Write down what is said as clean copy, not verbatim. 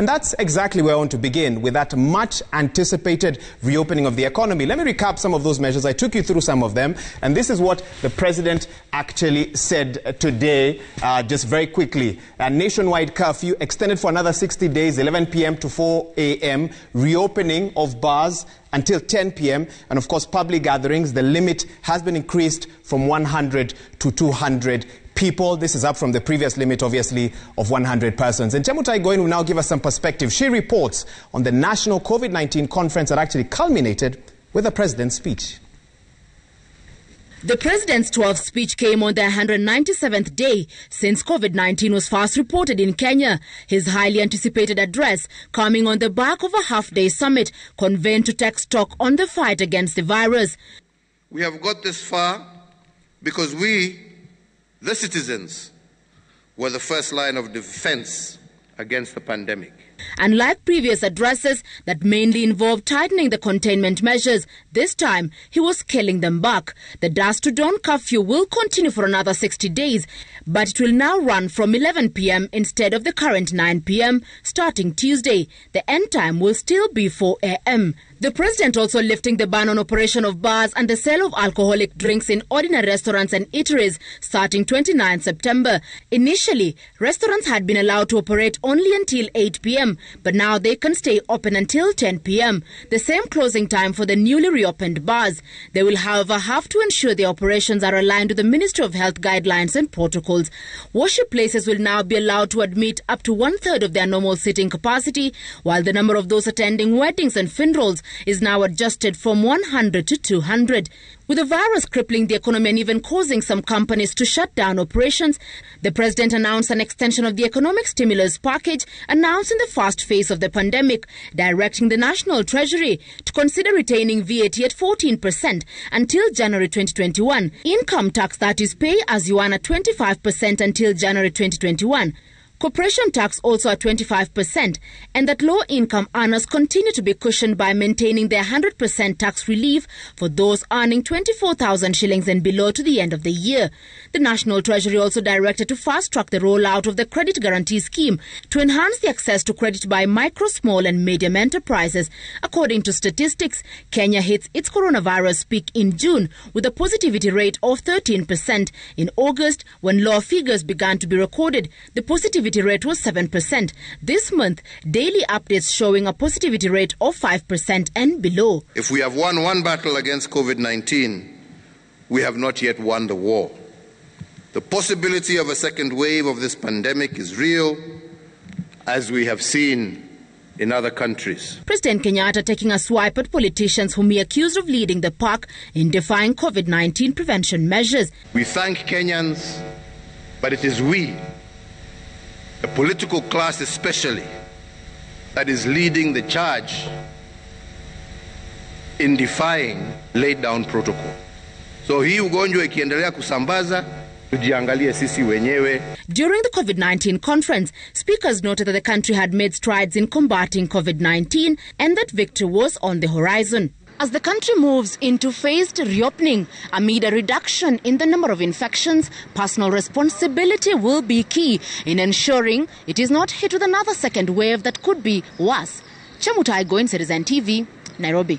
And that's exactly where I want to begin, with that much anticipated reopening of the economy. Let me recap some of those measures. I took you through some of them, and this is what the president actually said today, just very quickly. A nationwide curfew extended for another 60 days, 11 p.m. to 4 a.m., reopening of bars until 10 p.m. And of course, public gatherings, the limit has been increased from 100 to 200 people. This is up from the previous limit, obviously, of 100 persons. And Chemutai Goin will now give us some perspective. She reports on the national COVID-19 conference that actually culminated with the president's speech. The president's 12th speech came on the 197th day since COVID-19 was first reported in Kenya. His highly anticipated address coming on the back of a half-day summit convened to take stock on the fight against the virus. We have got this far because we, the citizens, were the first line of defense against the pandemic. Unlike previous addresses that mainly involved tightening the containment measures, this time he was scaling them back. The dusk to dawn curfew will continue for another 60 days, but it will now run from 11 p.m. instead of the current 9 p.m. starting Tuesday. The end time will still be 4 a.m. The president also lifting the ban on operation of bars and the sale of alcoholic drinks in ordinary restaurants and eateries starting 29 September. Initially, restaurants had been allowed to operate only until 8 p.m., but now they can stay open until 10 p.m., the same closing time for the newly reopened bars. They will, however, have to ensure their operations are aligned with the Ministry of Health guidelines and protocols. Worship places will now be allowed to admit up to one-third of their normal seating capacity, while the number of those attending weddings and funerals is now adjusted from 100 to 200. With the virus crippling the economy and even causing some companies to shut down operations, the president announced an extension of the economic stimulus package announced in the first phase of the pandemic, directing the National Treasury to consider retaining VAT at 14% until January 2021. Income tax, that is pay as you earn, at 25% until January 2021. Corporation tax also at 25%, and that low-income earners continue to be cushioned by maintaining their 100% tax relief for those earning 24,000 shillings and below to the end of the year. The National Treasury also directed to fast-track the rollout of the Credit Guarantee Scheme to enhance the access to credit by micro, small and medium enterprises. According to statistics, Kenya hits its coronavirus peak in June with a positivity rate of 13%. In August, when lower figures began to be recorded, the positivity rate was 7%. This month, daily updates showing a positivity rate of 5% and below. If we have won one battle against COVID-19, we have not yet won the war. The possibility of a second wave of this pandemic is real, as we have seen in other countries. President Kenyatta taking a swipe at politicians whom he accused of leading the pack in defying COVID-19 prevention measures. We thank Kenyans, but it is we, the political class especially, that is leading the charge in defying laid down protocol. So hii ugonjwa ikiendelea kusambaza, tujiangalie sisi wenyewe. During the COVID-19 conference, speakers noted that the country had made strides in combating COVID-19 and that victory was on the horizon. As the country moves into phased reopening amid a reduction in the number of infections, personal responsibility will be key in ensuring it is not hit with another second wave that could be worse. Chemutai Goin, Citizen TV, Nairobi.